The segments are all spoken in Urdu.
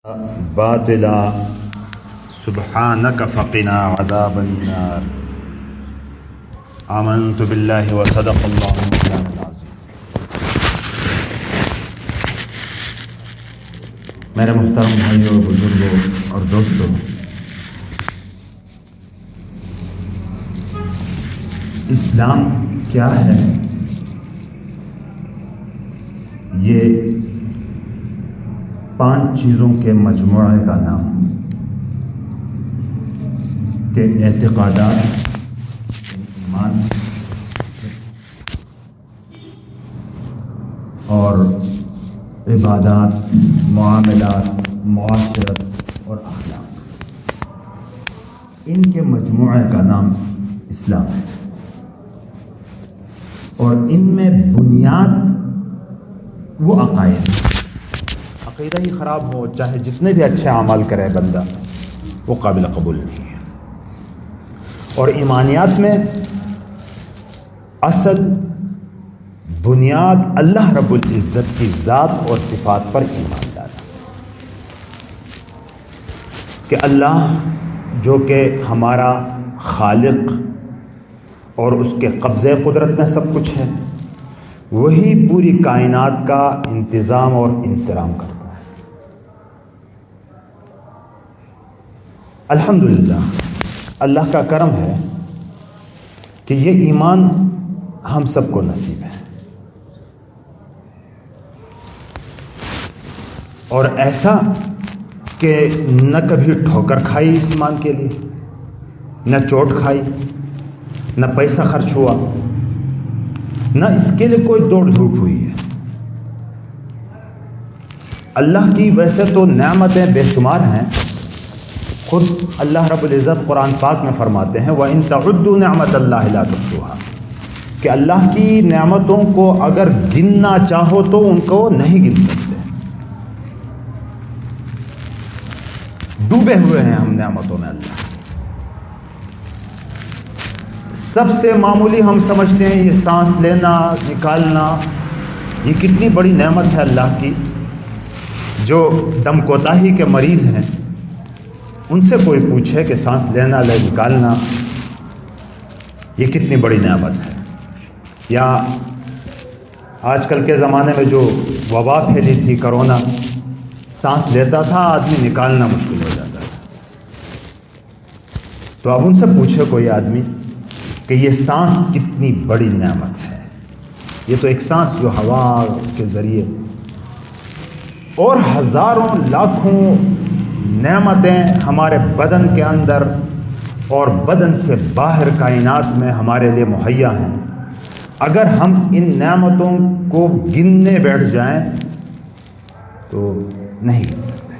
باطلا سبحانك فقنا عذاب النار آمنت بالله وصدق الله مولانا العظيم۔ میرے محترم بھائیوں، بزرگوں اور دوستوں، اسلام کیا ہے؟ یہ 5 چیزوں کے مجموعے کا نام کہ اعتقادات، ایمان اور عبادات، معاملات، معاشرت اور اخلاق، ان کے مجموعے کا نام اسلام ہے۔ اور ان میں بنیاد وہ عقائد، عقیدہ ہی خراب ہو چاہے جتنے بھی اچھے اعمال کرے بندہ، وہ قابل قبول نہیں ہے۔ اور ایمانیات میں اصل بنیاد اللہ رب العزت کی ذات اور صفات پر ایمان لانا، کہ اللہ جو کہ ہمارا خالق اور اس کے قبضے قدرت میں سب کچھ ہے، وہی پوری کائنات کا انتظام اور انصرام کرتا ہے۔ الحمدللہ اللہ کا کرم ہے کہ یہ ایمان ہم سب کو نصیب ہے، اور ایسا کہ نہ کبھی ٹھوکر کھائی اس ایمان کے لیے، نہ چوٹ کھائی، نہ پیسہ خرچ ہوا، نہ اس کے لیے کوئی دوڑ دھوپ ہوئی ہے۔ اللہ کی ویسے تو نعمتیں بے شمار ہیں، خود اللہ رب العزت قرآن پاک میں فرماتے ہیں وَإِن تَعُدُّوا نِعْمَةَ اللَّهِ لَا تُحْصُوهَا، کہ اللہ کی نعمتوں کو اگر گننا چاہو تو ان کو نہیں گن سکتے۔ ڈوبے ہوئے ہیں ہم نعمتوں میں اللہ۔ سب سے معمولی ہم سمجھتے ہیں یہ سانس لینا نکالنا، یہ کتنی بڑی نعمت ہے اللہ کی۔ جو دم کوتاہی کے مریض ہیں ان سے کوئی پوچھے کہ سانس لینا نکالنا یہ کتنی بڑی نعمت ہے۔ یا آج کل کے زمانے میں جو وبا پھیلی تھی کرونا، سانس لیتا تھا آدمی، نکالنا مشکل ہو جاتا تھا۔ تو اب ان سے پوچھے کوئی آدمی کہ یہ سانس کتنی بڑی نعمت ہے۔ یہ تو ایک سانس جو ہوا کے ذریعے، اور ہزاروں لاکھوں نعمتیں ہمارے بدن کے اندر اور بدن سے باہر کائنات میں ہمارے لیے مہیا ہیں۔ اگر ہم ان نعمتوں کو گننے بیٹھ جائیں تو نہیں گن سکتے،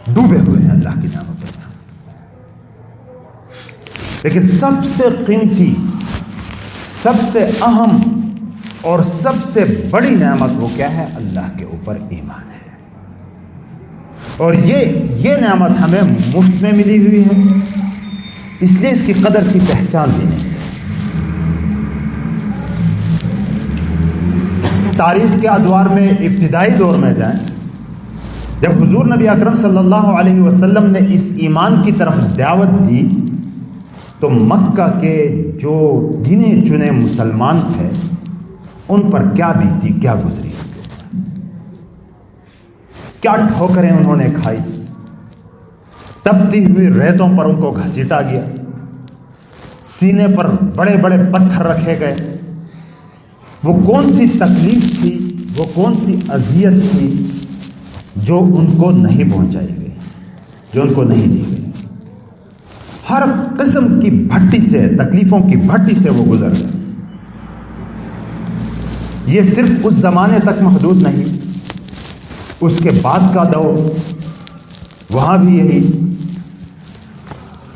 ڈوبے ہوئے ہیں اللہ کی نعمتوں میں۔ لیکن سب سے قیمتی، سب سے اہم اور سب سے بڑی نعمت وہ کیا ہے؟ اللہ کے اوپر ایمان ہے۔ اور یہ نعمت ہمیں مفت میں ملی ہوئی ہے، اس لیے اس کی قدر کی پہچان بھی نہیں ہے۔ تاریخ کے ادوار میں ابتدائی دور میں جائیں، جب حضور نبی اکرم صلی اللہ علیہ وسلم نے اس ایمان کی طرف دعوت دی تو مکہ کے جو گنے چنے مسلمان تھے ان پر کیا بیتی، کیا گزری، کیا ٹھوکریں انہوں نے کھائی، تپتی ہوئی ریتوں پر ان کو گھسیٹا گیا، سینے پر بڑے بڑے پتھر رکھے گئے۔ وہ کون سی تکلیف تھی، وہ کون سی اذیت تھی جو ان کو نہیں پہنچائی گئی، جو ان کو نہیں دی گئی۔ ہر قسم کی بھٹی سے، تکلیفوں کی بھٹی سے وہ گزر گئے۔ یہ صرف اس زمانے تک محدود نہیں، اس کے بعد کا دور وہاں بھی یہی،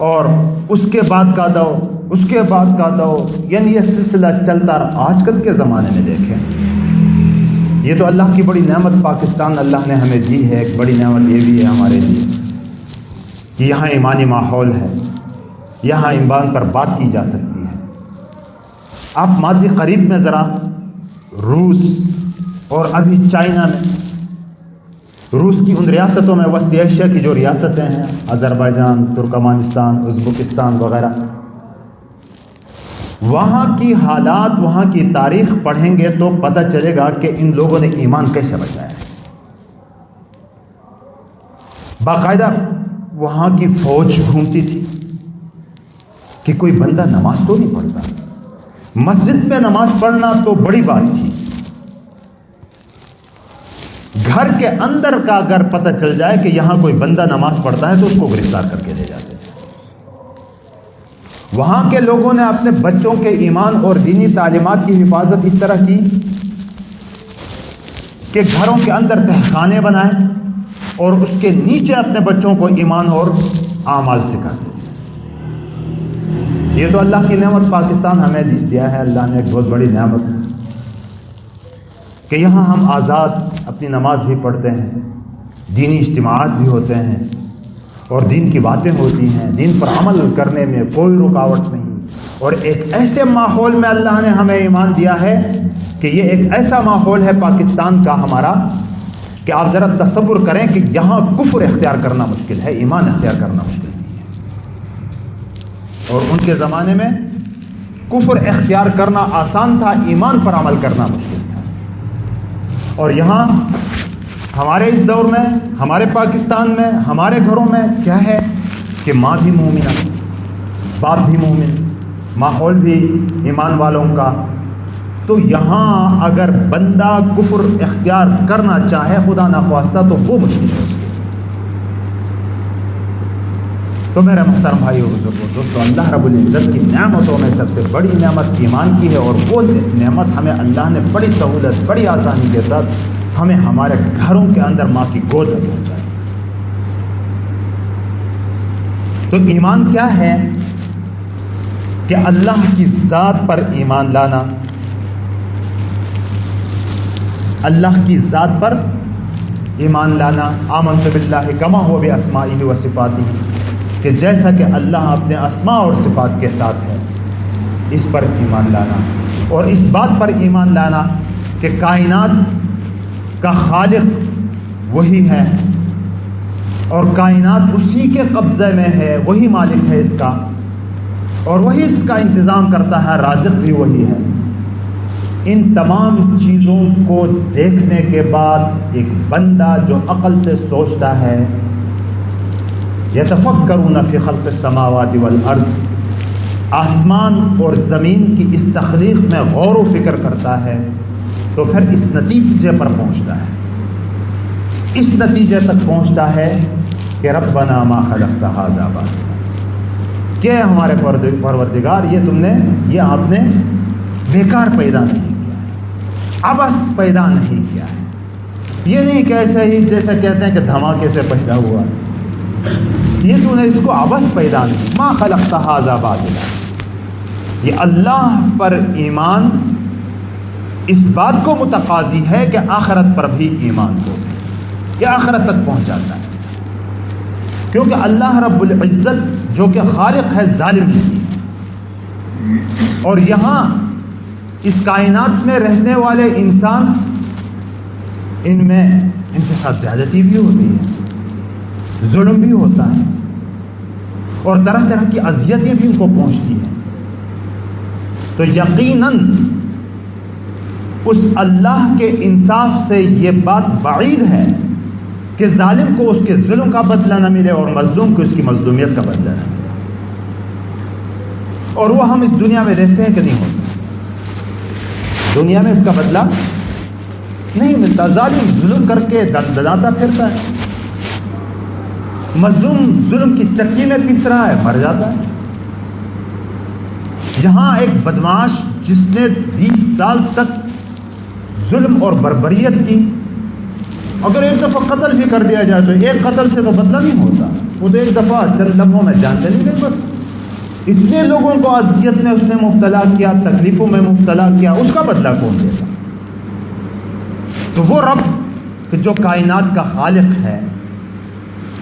اور اس کے بعد کا دور، اس کے بعد کا دور، یعنی یہ سلسلہ چلتا رہا۔ آج کل کے زمانے میں دیکھیں، یہ تو اللہ کی بڑی نعمت پاکستان اللہ نے ہمیں دی ہے۔ ایک بڑی نعمت یہ بھی ہے ہمارے لیے کہ یہاں ایمانی ماحول ہے، یہاں ایمان پر بات کی جا سکتی ہے۔ آپ ماضی قریب میں ذرا روس اور ابھی چائنا میں روس کی ان ریاستوں میں، وسطی ایشیا کی جو ریاستیں ہیں، آذربائیجان، ترکمانستان، ازبکستان وغیرہ، وہاں کی حالات، وہاں کی تاریخ پڑھیں گے تو پتہ چلے گا کہ ان لوگوں نے ایمان کیسے بچایا ہے۔ باقاعدہ وہاں کی فوج گھومتی تھی کہ کوئی بندہ نماز تو نہیں پڑھتا، مسجد میں نماز پڑھنا تو بڑی بات تھی، گھر کے اندر کا اگر پتہ چل جائے کہ یہاں کوئی بندہ نماز پڑھتا ہے تو اس کو گرفتار کر کے لے جاتے تھے۔ وہاں کے لوگوں نے اپنے بچوں کے ایمان اور دینی تعلیمات کی حفاظت اس طرح کی کہ گھروں کے اندر تہخانے بنائے اور اس کے نیچے اپنے بچوں کو ایمان اور اعمال سکھاتے تھے۔ یہ تو اللہ کی نعمت پاکستان ہمیں دیا ہے، اللہ نے ایک بہت بڑی نعمت کہ یہاں ہم آزاد اپنی نماز بھی پڑھتے ہیں، دینی اجتماعات بھی ہوتے ہیں اور دین کی باتیں ہوتی ہیں، دین پر عمل کرنے میں کوئی رکاوٹ نہیں، اور ایک ایسے ماحول میں اللہ نے ہمیں ایمان دیا ہے کہ یہ ایک ایسا ماحول ہے پاکستان کا ہمارا کہ آپ ذرا تصور کریں کہ یہاں کفر اختیار کرنا مشکل ہے، ایمان اختیار کرنا مشکل نہیں ہے، اور ان کے زمانے میں کفر اختیار کرنا آسان تھا، ایمان پر عمل کرنا مشکل تھا۔ اور یہاں ہمارے اس دور میں، ہمارے پاکستان میں، ہمارے گھروں میں کیا ہے کہ ماں بھی مومنہ، باپ بھی مومن، ماحول بھی ایمان والوں کا، تو یہاں اگر بندہ کفر اختیار کرنا چاہے خدا نخواستہ تو وہ مشکل ہے۔ تو میرے محترم بھائی اور بزرگوں، دوستو، اللہ رب العزت کی نعمتوں میں سب سے بڑی نعمت ایمان کی ہے، اور وہ نعمت ہمیں اللہ نے بڑی سہولت، بڑی آسانی کے ساتھ ہمیں ہمارے گھروں کے اندر ماں کی گود میں پہنچائی۔ تو ایمان کیا ہے کہ اللہ کی ذات پر ایمان لانا، اللہ کی ذات پر ایمان لانا، آمنت باللہ کما هو باسمائہ و صفاتہ، کہ جیسا کہ اللہ اپنے اسماء اور صفات کے ساتھ ہے، اس پر ایمان لانا، اور اس بات پر ایمان لانا کہ کائنات کا خالق وہی ہے اور کائنات اسی کے قبضے میں ہے، وہی مالک ہے اس کا، اور وہی اس کا انتظام کرتا ہے، رازق بھی وہی ہے۔ ان تمام چیزوں کو دیکھنے کے بعد ایک بندہ جو عقل سے سوچتا ہے، یتفکرون فی خلق السماوات والارض، آسمان اور زمین کی اس تخلیق میں غور و فکر کرتا ہے، تو پھر اس نتیجے پر پہنچتا ہے، اس نتیجے تک پہنچتا ہے کہ ربنا ما خلقت ھذا باطلا، کہ ہمارے پروردگار یہ آپ نے بیکار پیدا نہیں کیا ہے، عبث پیدا نہیں کیا ہے، یہ نہیں کہ ایسے ہی جیسے کہتے ہیں کہ دھماکے سے پیدا ہوا، یہ تو نے اس کو عبث پیدا نہیں، ما خلقت ھذا باطلا۔ یہ اللہ پر ایمان اس بات کو متقاضی ہے کہ آخرت پر بھی ایمان ہو، یہ آخرت تک پہنچ جاتا ہے، کیونکہ اللہ رب العزت جو کہ خالق ہے ظالم نہیں ہے، اور یہاں اس کائنات میں رہنے والے انسان، ان میں ان کے ساتھ زیادتی بھی ہوتی ہے، ظلم بھی ہوتا ہے، اور طرح طرح کی اذیتیں بھی ان کو پہنچتی ہیں، تو یقیناً اس اللہ کے انصاف سے یہ بات بعید ہے کہ ظالم کو اس کے ظلم کا بدلہ نہ ملے اور مظلوم کو اس کی مظلومیت کا بدلہ نہ ملے، اور وہ ہم اس دنیا میں دیکھتے ہیں کہ نہیں ہوتا، دنیا میں اس کا بدلہ نہیں ملتا، ظالم ظلم کر کے دداتا پھرتا ہے، مظلوم ظلم کی چکی میں پیس رہا ہے، مر جاتا ہے۔ یہاں ایک بدمعاش جس نے 20 سال تک ظلم اور بربریت کی، اگر ایک دفعہ قتل بھی کر دیا جائے تو ایک قتل سے تو بدلہ نہیں ہوتا، وہ تو ایک دفعہ چند لمحوں میں جان چلی گئی بس۔ اتنے لوگوں کو اذیت میں اس نے مبتلا کیا، تکلیفوں میں مبتلا کیا، اس کا بدلہ کون دے گا؟ تو وہ رب کہ جو کائنات کا خالق ہے،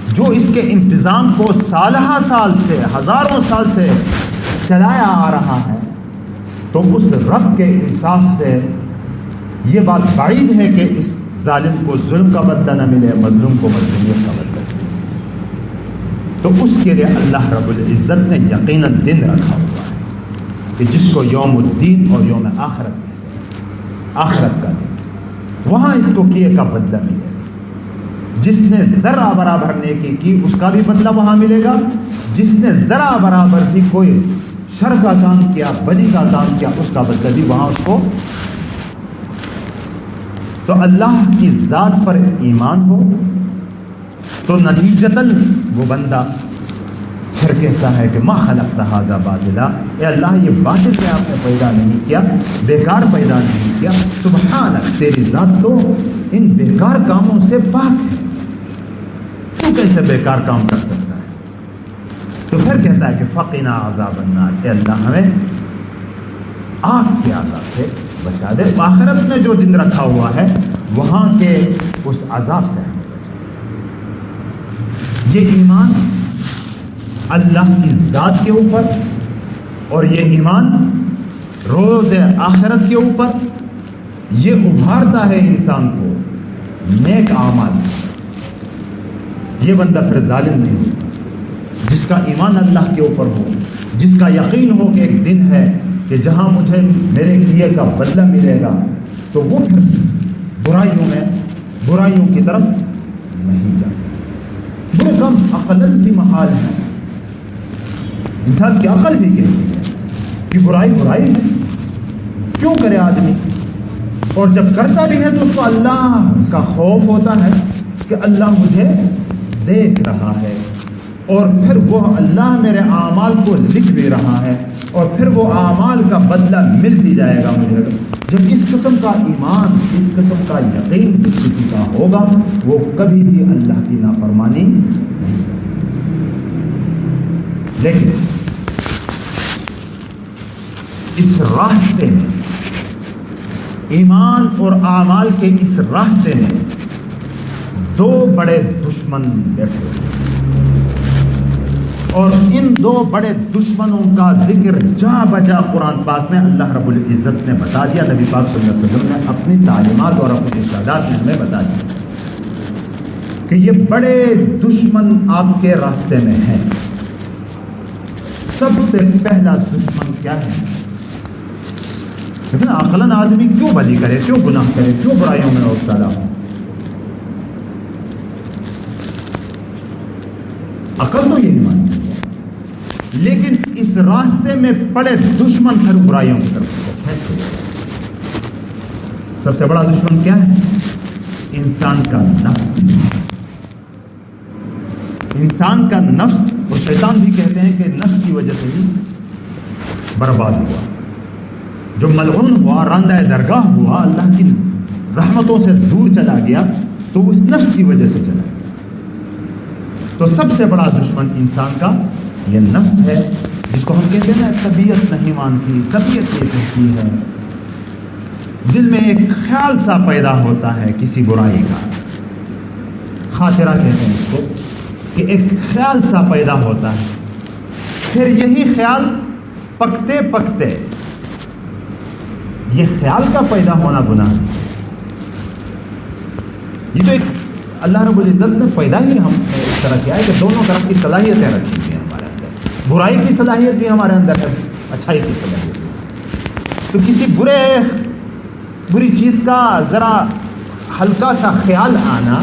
جو اس کے انتظام کو سالہ سال سے، ہزاروں سال سے چلایا آ رہا ہے، تو اس رب کے انصاف سے یہ بات بعید ہے کہ اس ظالم کو ظلم کا بدلہ نہ ملے، مظلوم کو مظلومیت کا بدلہ ملے۔ تو اس کے لیے اللہ رب العزت نے یقیناً دن رکھا ہوا ہے کہ جس کو یوم الدین اور یوم آخرت کا دن، وہاں اس کو کیے کا بدلہ ملے گا۔ جس نے ذرا برابر نیکی کی اس کا بھی بدلہ وہاں ملے گا، جس نے ذرا برابر بھی کوئی شر کا کام کیا، بدی کا کام کیا، اس کا بدلہ بھی وہاں اس کو۔ تو اللہ کی ذات پر ایمان ہو تو نتیجتاً وہ بندہ پھر کہتا ہے کہ ما خلقت ھذا باطلا، اے اللہ یہ باطل سے آپ نے پیدا نہیں کیا، بیکار پیدا نہیں کیا، سبحانک تیری ذات تو ان بیکار کاموں سے پاک ہے، تو کیسے بیکار کام کر سکتا ہے؟ تو پھر کہتا ہے کہ فقنا عذاب النار، اے اللہ ہمیں آگ کے عذاب سے بچا دے، آخرت میں جو دن رکھا ہوا ہے وہاں کے اس عذاب سے ہمیں بچا دے۔ یہ ایمان اللہ کی ذات کے اوپر اور یہ ایمان روز آخرت کے اوپر، یہ ابھارتا ہے انسان کو نیک اعمال۔ یہ بندہ پھر ظالم نہیں ہوتا، جس کا ایمان اللہ کے اوپر ہو، جس کا یقین ہو کہ ایک دن ہے کہ جہاں مجھے میرے کیے کا بدلہ ملے گا، تو وہ پھر برائیوں کی طرف نہیں جاتا۔ برے کم عقلت بھی محال ہے، انسان کی عقل بھی کہتی ہے کہ برائی ہے، کیوں کرے آدمی؟ اور جب کرتا بھی ہے تو اس کو اللہ کا خوف ہوتا ہے کہ اللہ مجھے دیکھ رہا ہے، اور پھر وہ اللہ میرے اعمال کو لکھ بھی رہا ہے، اور پھر وہ اعمال کا بدلہ مل بھی جائے گا مجھے۔ جب اس قسم کا ایمان، اس قسم کا یقین جس کسی کا ہوگا، وہ کبھی بھی اللہ کی نافرمانی نہیں کرے۔ لیکن اس راستے میں، ایمان اور اعمال کے اس راستے میں دو بڑے دشمن بیٹھے ہوئے، اور ان دو بڑے دشمنوں کا ذکر جا بجا قرآن پاک میں اللہ رب العزت نے بتا دیا، نبی پاک صلی اللہ علیہ وسلم نے اپنی تعلیمات اور اپنی ارشادات میں ہمیں بتا دیا کہ یہ بڑے دشمن آپ کے راستے میں ہیں۔ سب سے پہلا دشمن کیا ہے؟ لیکن عقلاً آدمی کیوں بدی کرے، کیوں گناہ کرے، کیوں برائیوں میں مبتلا ہو؟ عقل تو یہی مانتی ہے، لیکن اس راستے میں پڑے دشمن پھر برائیوں کی طرف پھینک ہو جائے۔ سب سے بڑا دشمن کیا ہے؟ انسان کا نفس۔ انسان کا نفس، اور شیطان بھی کہتے ہیں کہ نفس کی وجہ سے ہی برباد ہوا، جو ملعون ہوا، راندہ درگاہ ہوا، اللہ کی رحمتوں سے دور چلا گیا، تو اس نفس کی وجہ سے چلا گیا۔ تو سب سے بڑا دشمن انسان کا یہ نفس ہے، جس کو ہم کہتے ہیں نا طبیعت نہیں مانتی، طبیعت یہ کہتی ہے، دل میں ایک خیال سا پیدا ہوتا ہے کسی برائی کا، خاطرہ کہتے ہیں اس کو، کہ ایک خیال سا پیدا ہوتا ہے، پھر یہی خیال پکتے پکتے، یہ خیال کا پیدا ہونا گناہ ہے۔ یہ تو ایک اللہ رب العزت نے پیدا ہی ہم اس طرح کیا ہے کہ دونوں طرف کی صلاحیتیں رکھی ہوئی ہیں ہمارے اندر، برائی کی صلاحیت بھی ہمارے اندر ہے، اچھائی کی صلاحیت بھی۔ تو کسی بری چیز کا ذرا ہلکا سا خیال آنا،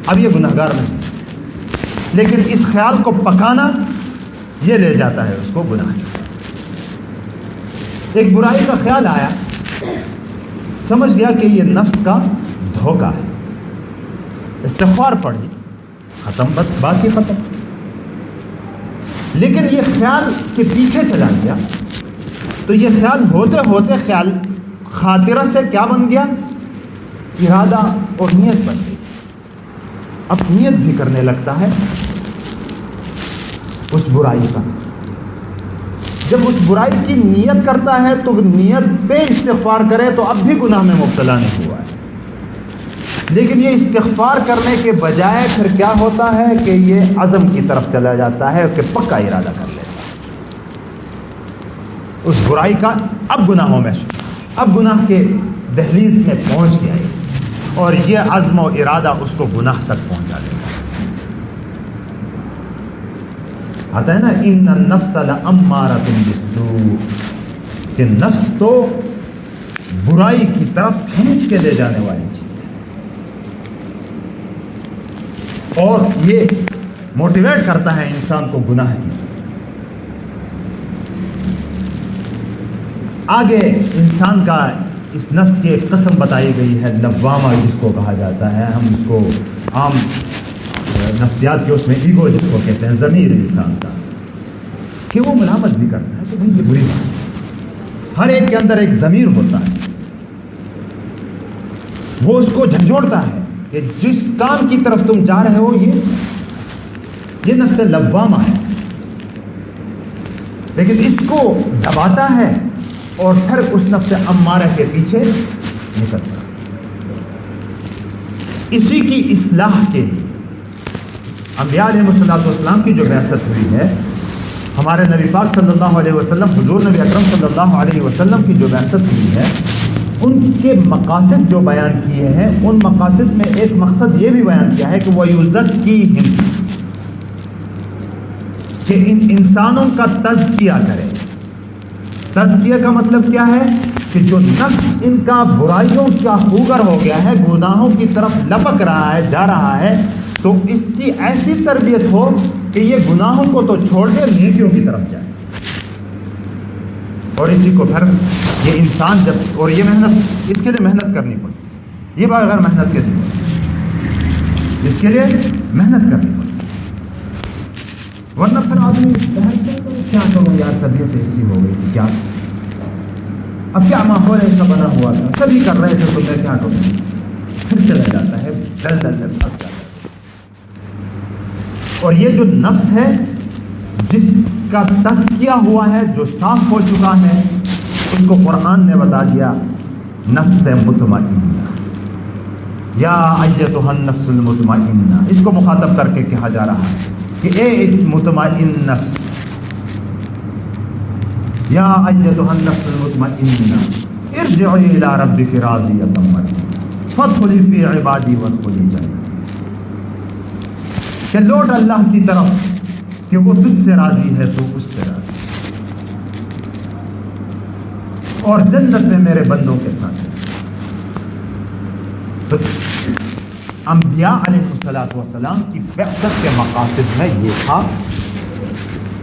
اب یہ گناہگار نہیں، لیکن اس خیال کو پکانا یہ لے جاتا ہے اس کو گناہ۔ ایک برائی کا خیال آیا، سمجھ گیا کہ یہ نفس کا دھوکہ ہے، استغفار پڑھی، ختم، بات ہی ختم۔ لیکن یہ خیال کے پیچھے چلا گیا، تو یہ خیال ہوتے ہوتے خیال خاطرہ سے کیا بن گیا؟ ارادہ اور نیت بن گئی۔ اب نیت بھی کرنے لگتا ہے اس برائی کا۔ جب اس برائی کی نیت کرتا ہے تو نیت پہ استغفار کرے تو اب بھی گناہ میں مبتلا نہیں ہوا ہے، لیکن یہ استغفار کرنے کے بجائے پھر کیا ہوتا ہے کہ یہ عزم کی طرف چلا جاتا ہے کہ پکا ارادہ کر لیتا ہے اس برائی کا، اب گناہوں میں، اب گناہ کے دہلیز میں پہنچ گیا ہے، اور یہ عزم و ارادہ اس کو گناہ تک پہنچا دے گا. آتا ہے نا ان النفس لامارۃ بالسوء، کہ نفس تو برائی کی طرف کھینچ کے لے جانے والی چیز ہے، اور یہ موٹیویٹ کرتا ہے انسان کو گناہ کی. آگے انسان کا اس نفس کی ایک قسم بتائی گئی ہے، لوامہ جس کو کہا جاتا ہے. ہم اس کو عام نفسیات کے اس میں ایگو جس کو کہتے ہیں، ضمیر انسان کا، کہ وہ ملامت بھی کرتا ہے کہ بھائی یہ بری بات ہے. ہر ایک کے اندر ایک ضمیر ہوتا ہے، وہ اس کو جھنجھوڑتا ہے کہ جس کام کی طرف تم جا رہے ہو یہ نفس لوامہ ہے، لیکن اس کو دباتا ہے اور پھر اس نفس امارہ کے پیچھے نکلتا. اسی کی اصلاح کے لیے انبیاء علیہ الصلوۃ والسلام کی جو بعثت ہوئی ہے، ہمارے نبی پاک صلی اللہ علیہ وسلم، حضور نبی اکرم صلی اللہ علیہ وسلم کی جو بعثت ہوئی ہے، ان کے مقاصد جو بیان کیے ہیں، ان مقاصد میں ایک مقصد یہ بھی بیان کیا ہے کہ وَيُزَكِّيهِمْ، کہ ان انسانوں کا تزکیہ کرے. تزکیہ کا مطلب کیا ہے؟ کہ جو نفس ان کا برائیوں کا خوگر ہو گیا ہے، گناہوں کی طرف لپک رہا ہے، جا رہا ہے، تو اس کی ایسی تربیت ہو کہ یہ گناہوں کو تو چھوڑ دے، نیکیوں کی طرف جائے. اور اسی کو پھر یہ انسان جب، اور یہ محنت، اس کے لیے محنت کرنی پڑتی، یہ بغیر محنت کے نہیں، اس کے لیے محنت کرنی پڑتی. ورنہ پھر آدمی کیا کروں یار، طبیعت ایسی ہو گئی تھی، کیا اب کیا ماحول ایسا بنا ہوا تھا، سبھی کر رہے تھے تو میں کیا کروں، پھر چلا جاتا ہے، ڈل ڈل ڈل پھنس جاتا ہے. اور یہ جو نفس ہے، جس کا تزکیہ ہوا ہے، جو صاف ہو چکا ہے، اس کو قرآن نے بتا دیا نفس مطمئنہ، یا ایتھا النفس المطمئنہ. اس کو مخاطب کر کے کہا جا رہا ہے کہ اے مطمئن نفس، یا ایتھا النفس المطمئنہ ارجعی الی ربک راضیۃ مرضیہ فادخلی فی عبادی وادخلی جنتی. کہ لوٹ اللہ کی طرف کہ وہ تجھ سے راضی ہے، تو اس سے راضی، اور جنت میں میرے بندوں کے ساتھ. تو انبیاء علیہ الصلوۃ والسلام کی بعثت کے مقاصد میں یہ تھا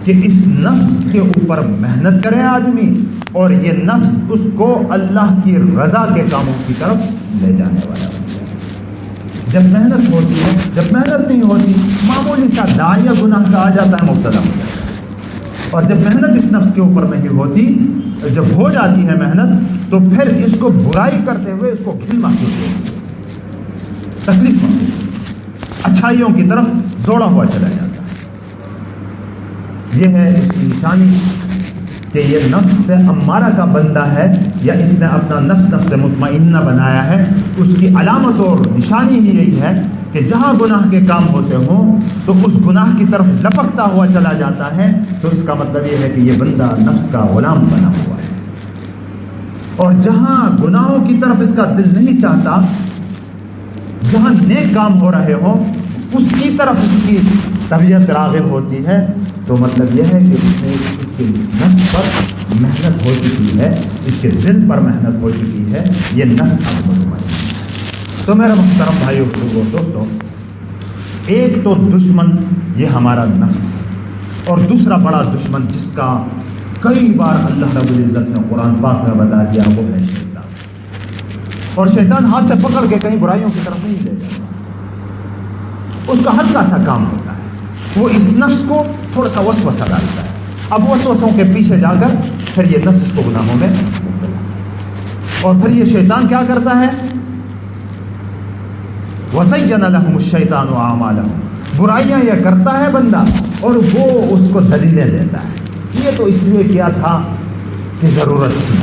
کہ اس نفس کے اوپر محنت کرے آدمی، اور یہ نفس اس کو اللہ کی رضا کے کاموں کی طرف لے جانے والا ہے. جب محنت ہوتی ہے، جب محنت نہیں ہوتی، معمولی سا داعیہ گناہ کا آ جاتا ہے، مبتلا ہو جاتا ہے. اور جب محنت اس نفس کے اوپر نہیں ہوتی، جب ہو جاتی ہے محنت، تو پھر اس کو برائی کرتے ہوئے اس کو گھن محسوس ہوتی ہے، تکلیف محسوس ہوتی ہے، اچھائیوں کی طرف دوڑا ہوا چلا جاتا ہے. یہ ہے اس کی نشانی کہ یہ نفس امارہ کا بندہ ہے، یا اس نے اپنا نفس مطمئنہ بنایا ہے. اس کی علامت اور نشانی ہی یہی ہے کہ جہاں گناہ کے کام ہوتے ہوں تو اس گناہ کی طرف لپکتا ہوا چلا جاتا ہے. تو اس کا مطلب یہ ہے کہ یہ بندہ نفس کا غلام بنا ہوا ہے. اور جہاں گناہوں کی طرف اس کا دل نہیں چاہتا، جہاں نیک کام ہو رہے ہوں اس کی طرف اس کی طبیعت راغب ہوتی ہے. تو مطلب یہ ہے کہ اس کے نفس پر محنت ہو چکی ہے، اس کے دل پر محنت ہو چکی ہے، یہ نفس اب مطمئن ہے. تو میرے محترم بھائیو بزرگو دوستو، ایک تو دشمن یہ ہمارا نفس ہے، اور دوسرا بڑا دشمن جس کا کئی بار اللہ رب العزت نے قرآن پاک میں بتا دیا، وہ ہے شیطان. اور شیطان ہاتھ سے پکڑ کے کہیں برائیوں کی طرف نہیں لے جاتا، اس کا ہلکا سا کام ہوتا ہے، وہ اس نفس کو تھوڑا سا وسوسہ ڈالتا ہے. اب وسوسوں کے پیچھے جا کر پھر یہ نفس اس کو گناہوں میں مبتلا، اور پھر یہ شیطان کیا کرتا ہے، وَزَيَّنَ لَهُمُ الشَّيْطَانُ أَعْمَالَهُمْ، برائیاں یہ کرتا ہے بندہ اور وہ اس کو دلیلیں دیتا ہے. یہ تو اس لیے کیا تھا کہ ضرورت تھی.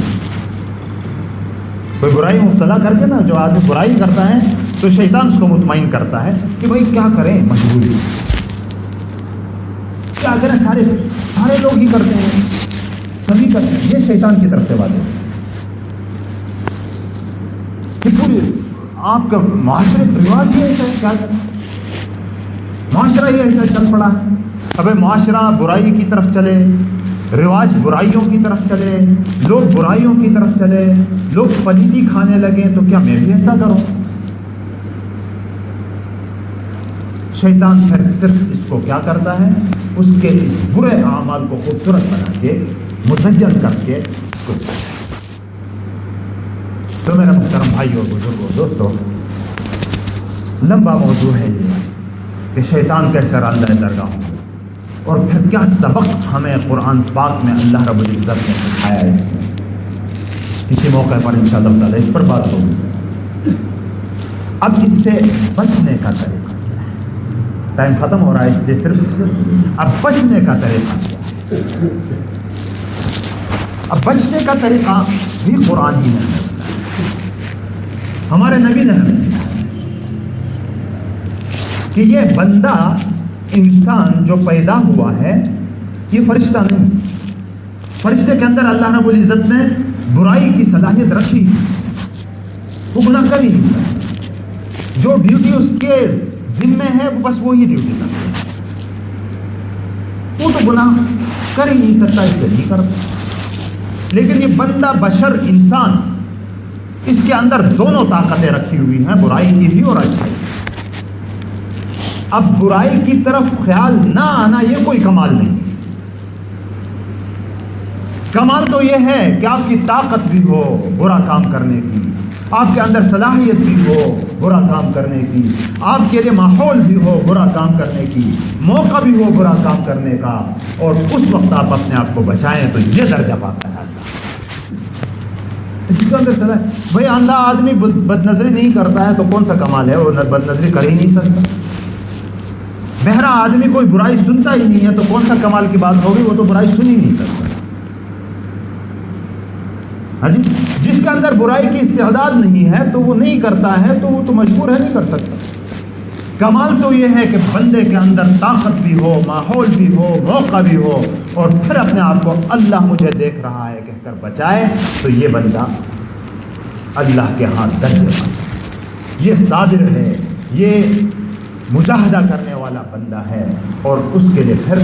کوئی برائی مبتلا کر کے نا، جو آدمی برائی کرتا ہے تو شیطان اس کو مطمئن کرتا ہے کہ بھائی کیا کریں، مجبوری، کیا کریں، سارے لوگ ہی کرتے ہیں، سبھی کرتے ہیں. یہ شیطان کی طرف سے بات ہے کہ پوری آپ کا معاشرے رواج ہی ایسا ہے، کیا کریں، معاشرہ ہی ایسا چل پڑا ہے۔ ابے معاشرہ برائی کی طرف چلے، رواج برائیوں کی طرف چلے، لوگ برائیوں کی طرف چلے، لوگ پلیتی کھانے لگیں، تو کیا میں بھی ایسا کروں؟ شیطان پھر صرف اس کو کیا کرتا ہے، اس کے اس برے اعمال کو خوبصورت بنا کے، مزین کر کے اس کو تو میرا محترم بھائیو، بزرگوں، دوستو، لمبا موضوع ہے یہ کہ شیطان کیسے راندہ درگاہوں میں، اور پھر کیا سبق ہمیں قرآن پاک میں اللہ رب العزت نے سکھایا ہے۔ اس میں کسی موقع پر انشاءاللہ تعالی اس پر بات ہوگی۔ اب اس سے بچنے کا طریقہ، ٹائم ختم ہو رہا ہے اس لیے صرف اب بچنے کا طریقہ کیا ہے؟ اب بچنے کا طریقہ بھی قرآن ہی نے ہمارے نبی نے ہمیں سکھایا کہ یہ بندہ انسان جو پیدا ہوا ہے یہ فرشتہ نہیں، فرشتے کے اندر اللہ رب العزت نے برائی کی صلاحیت رکھی، وہ گناہ کر ہی نہیں سکتا، جو ڈیوٹی اس کے ذمہ ہے بس وہی ڈیوٹی کرتا ہے، وہ تو گناہ کر ہی نہیں سکتا، اس لیے نہیں کرتا۔ لیکن یہ بندہ بشر انسان، اس کے اندر دونوں طاقتیں رکھی ہوئی ہیں، برائی کی بھی اور اچھائی۔ اب برائی کی طرف خیال نہ آنا یہ کوئی کمال نہیں، کمال تو یہ ہے کہ آپ کی طاقت بھی ہو برا کام کرنے کی، آپ کے اندر صلاحیت بھی ہو برا کام کرنے کی، آپ کے لیے ماحول بھی ہو برا کام کرنے کی، موقع بھی ہو برا کام کرنے کا، اور اس وقت آپ اپنے آپ کو بچائیں تو یہ درجہ پاتا ہے اللہ۔ اس کے اندر صلاحیت، بھائی اندھا آدمی بد نظری نہیں کرتا ہے تو کون سا کمال ہے، وہ بد نظری کر ہی نہیں سکتا۔ بہرا آدمی کوئی برائی سنتا ہی نہیں ہے تو کون سا کمال کی بات ہوگی، وہ تو برائی سن ہی نہیں سکتا۔ ہاں جی، جس کے اندر برائی کی استعداد نہیں ہے تو وہ نہیں کرتا ہے، تو وہ تو مجبور ہے نہیں کر سکتا۔ کمال تو یہ ہے کہ بندے کے اندر طاقت بھی ہو، ماحول بھی ہو، موقع بھی ہو، اور پھر اپنے آپ کو اللہ مجھے دیکھ رہا ہے کہہ کر بچائے، تو یہ بندہ اللہ کے ہاتھ درجے پاتا، یہ صابر ہے، یہ مجاہدہ کرنے والا بندہ ہے، اور اس کے لیے پھر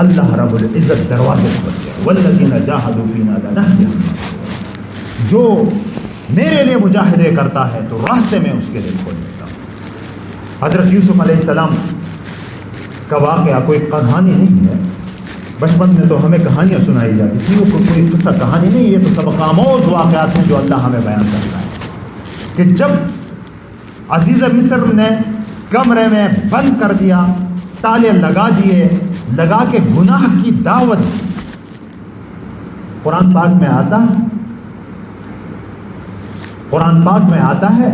اللہ رب العزت دروازے کھولتے ہیں، والذین جاہدوا فینا لنہدینہم، جو میرے لیے مجاہدے کرتا ہے تو راستے میں اس کے لیے کھول دیتا ہوں۔ حضرت یوسف علیہ السلام کا واقعہ کوئی کہانی نہیں ہے، بچپن میں تو ہمیں کہانیاں سنائی جاتی تھی، وہ کوئی قصہ کہانی نہیں، یہ تو سبق آموز واقعات ہیں جو اللہ ہمیں بیان کرتا ہے کہ جب عزیز مصر نے کمرے میں بند کر دیا، تالے لگا دیے، لگا کے گناہ کی دعوت دی، قرآن پاک میں آتا ہے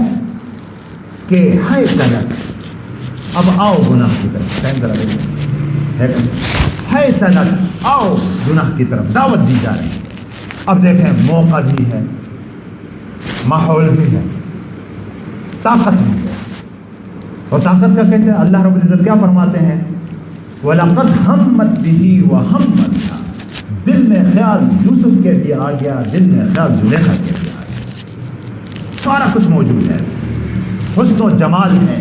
کہ ہے تلک، اب آؤ گناہ کی طرف، ہے تلک، آؤ گناہ کی طرف دعوت دی جا رہی ہے۔ اب دیکھیں موقع بھی ہے، ماحول بھی ہے، طاقت بھی ہے، اور طاقت کا کیسے؟ اللہ رب العزت کیا فرماتے ہیں؟ وَلَقَدْ هَمَّتْ بِهِ وَهَمَّ بِهَا، دل میں خیال یوسف کے لیے آ گیا، دل میں خیال زلیخا کے لیے آ گیا، سارا کچھ موجود ہے، حسن و جمال ہے،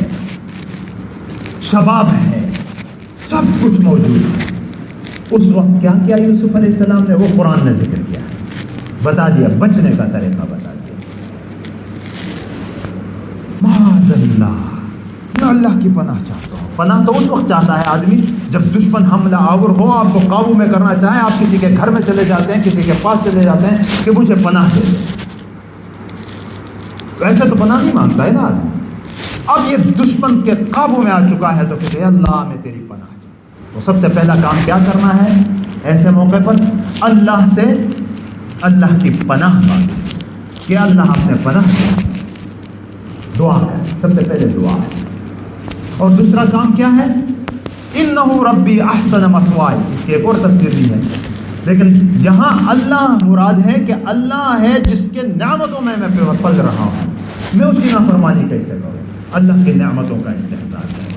شباب ہے، سب کچھ موجود ہے۔ اس وقت کیا کیا یوسف علیہ السلام نے؟ وہ قرآن نے ذکر کیا ہے، بتا دیا، بچنے کا طریقہ بتا دیا۔ معاذ اللہ، میں اللہ کی پناہ چاہتا ہوں۔ پناہ تو اس وقت چاہتا ہے آدمی جب دشمن حملہ آور ہو، آپ کو قابو میں کرنا چاہے، آپ کسی کے گھر میں چلے جاتے ہیں، کسی کے پاس چلے جاتے ہیں کہ مجھے پناہ دے دے، ویسے تو پناہ نہیں مانگتا ہے نا آدمی۔ اب یہ دشمن کے قابو میں آ چکا ہے تو کہتے ہیں اللہ میں تیری پناہ چاہتا ہوں۔ تو سب سے پہلا کام کیا کرنا ہے ایسے موقع پر؟ اللہ سے اللہ کی پناہ مانگیں کہ اللہ اپنے پناہ دے، دعا ہے، سب سے پہلے دعا ہے۔ اور دوسرا کام کیا ہے؟ انہ ربی احسن مثوائی، اس کی ایک اور تفسیر بھی ہے، لیکن یہاں اللہ مراد ہے کہ اللہ ہے جس کے نعمتوں میں پل رہا ہوں، میں اس کی نافرمانی کیسے کروں؟ اللہ کی نعمتوں کا استحصال ہے۔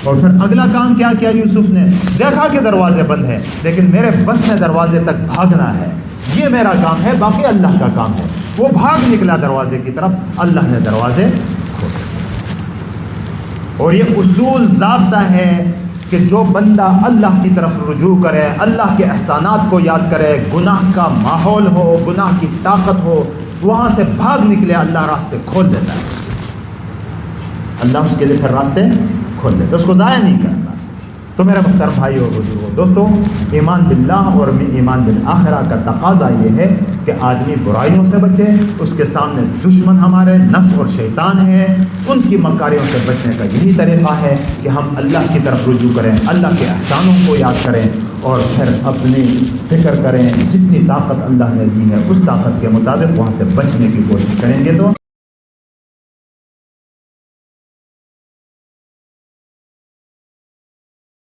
اور پھر اگلا کام کیا کیا یوسف نے؟ دیکھا کہ دروازے بند ہیں، لیکن میرے بس میں دروازے تک بھاگنا ہے، یہ میرا کام ہے، باقی اللہ کا کام ہے۔ وہ بھاگ نکلا دروازے کی طرف، اللہ نے دروازے کھولے۔ اور یہ اصول ضابطہ ہے کہ جو بندہ اللہ کی طرف رجوع کرے، اللہ کے احسانات کو یاد کرے، گناہ کا ماحول ہو، گناہ کی طاقت ہو، وہاں سے بھاگ نکلے، اللہ راستے کھول دیتا ہے، اللہ اس کے لیے پھر راستے کھول دیتا ہے، اس کو ضائع نہیں کرتا۔ تو میرا محترم بھائی اور بزرگوں، دوستوں، ایمان باللہ اور ایمان بالآخرہ کا تقاضا یہ ہے کہ آدمی برائیوں سے بچے، اس کے سامنے دشمن ہمارے نفس اور شیطان ہے، ان کی مکاریوں سے بچنے کا یہی طریقہ ہے کہ ہم اللہ کی طرف رجوع کریں، اللہ کے احسانوں کو یاد کریں، اور پھر اپنی فکر کریں، جتنی طاقت اللہ نے دی ہے اس طاقت کے مطابق وہاں سے بچنے کی کوشش کریں گے تو